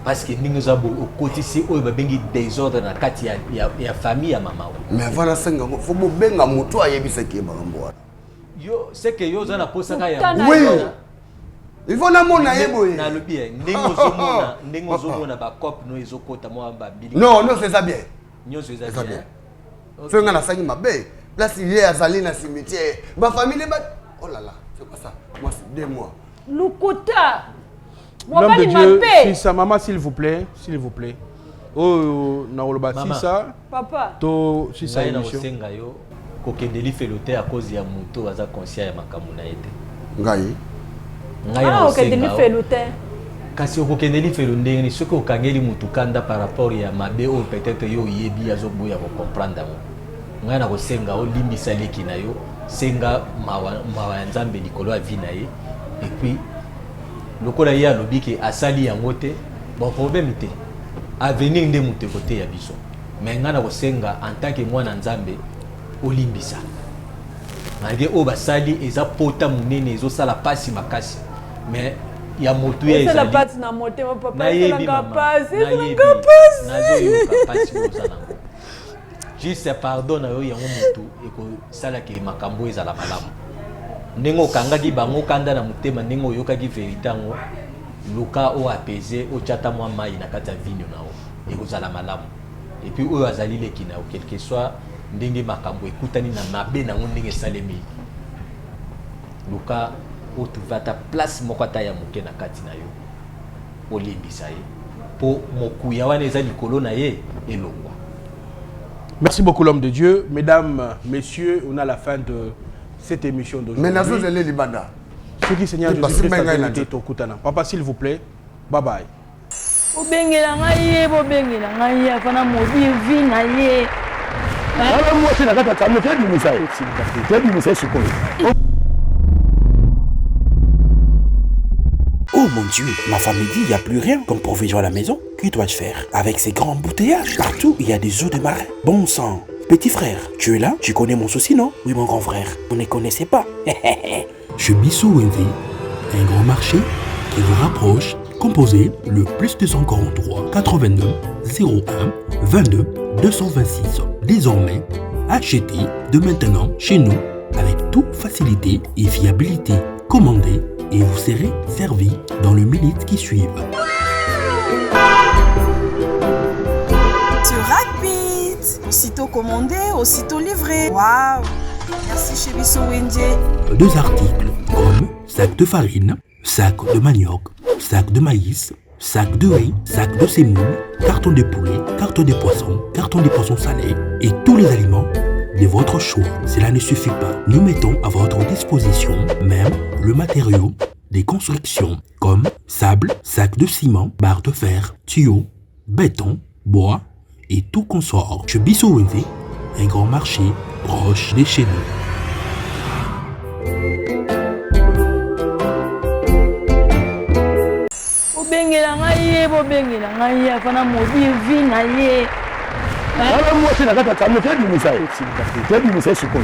parce que ningo za bo okotisi oyo babengi désordre na kati ya famille ya mama oyo. Mais voilà senga faut benga mutu ayebisa ki bangambo. Yo c'est que yo za na posaka ya. Oui. Il faut na mona yeboye. Na lobi ningo zomona ba cop no ezokota mo ba bili. Non, non, c'est ça bien. Nyo c'est ça bien. Fenga na sangi mabe. Place il est azali na cimetière. Ma famille ba oh là là, c'est pas ça. Moi c'est 2 mois. Lukuta. L'homme de Dieu, si sa maman s'il vous plaît. Oh na oloba si ça. Papa. To si ça émission. Senga yo ko kendeli felote à cause ya muto aza conscient ya makamu na ete. Ngai. Ah okendeli felote. Kasi okendeli felonde ni soko okangeli mutu kanda par rapport ya mabe o peut-être yo yebi azoboya ko comprendre ngo. Ngai na ko senga o limbisa leki na yo, senga mawa nzambe likolo ya vina ye et puis lokola ya lobiki asali yango te bon problème te avenir nde mutu côté ya biso mais nga na kosenga en tant que mwana nzambe olimbisa malgré o basali eza pota munene ezo sala pasi makasi mais ya motu ya ezali la pati na mote papa na yebi kapasi nango juste pardon na yo yango mutu eko sala ke makambo ezala malamu ndenge okangaki bango kanda na motema ndenge oyokaki verité yango luka o apaiser otyata mwa mai na kati ya vigno na yo ekozala malamu et puis oyo azali leki na yo quelque soit ndenge makambo ekutani na mabe nango ndenge esalemi luka otrouve ata place moko ata ya moke na kati na yo olimbisa ye mpo mokuya wana eza likolo na ye elongwa. Merci beaucoup l'homme de Dieu. Mesdames, messieurs, on a la fin de cette émission d'aujourd'hui. Mais Nazo Zélé Libanda. Ce qui Seigneur Jésus-Christ a vérité Tokutana. Papa, s'il vous plaît, bye bye. Obengela ngai bobengela ngai afana modi vina ye. Alors moi c'est la kata kama fait du message. C'est du message quoi. Oh mon Dieu, ma femme me dit il n'y a plus rien comme provision à la maison. Que dois-je faire? Avec ces grands embouteillages, partout il y a des eaux de marin. Bon sang. Petit frère, tu es là? Tu connais mon souci, non? Oui, mon grand frère, vous ne connaissez pas. Chez Bissou Wendy, un grand marché qui vous rapproche, composé le plus 243 89 01 22 226. Désormais, achetez de maintenant chez nous avec toute facilité et fiabilité. Commandez et vous serez servi dans les minutes qui suivent. C'est rapide. Aussitôt commandé, aussitôt livré. Waouh! Merci chez Bissou Wendy. 2 articles comme sac de farine, sac de manioc, sac de maïs, sac de riz, sac de semoule, carton de poulet, carton de poissons salés et tous les aliments de votre choix. Cela ne suffit pas. Nous mettons à votre disposition même le matériau des constructions comme sable, sac de ciment, barre de fer, tuyaux, béton, bois et tout consort. Chez Bissou Wendy, un grand marché proche de chez nous. Obengela ngai afana modi vina ye. Alors moi c'est la kata kama fait du message. C'est du message quoi.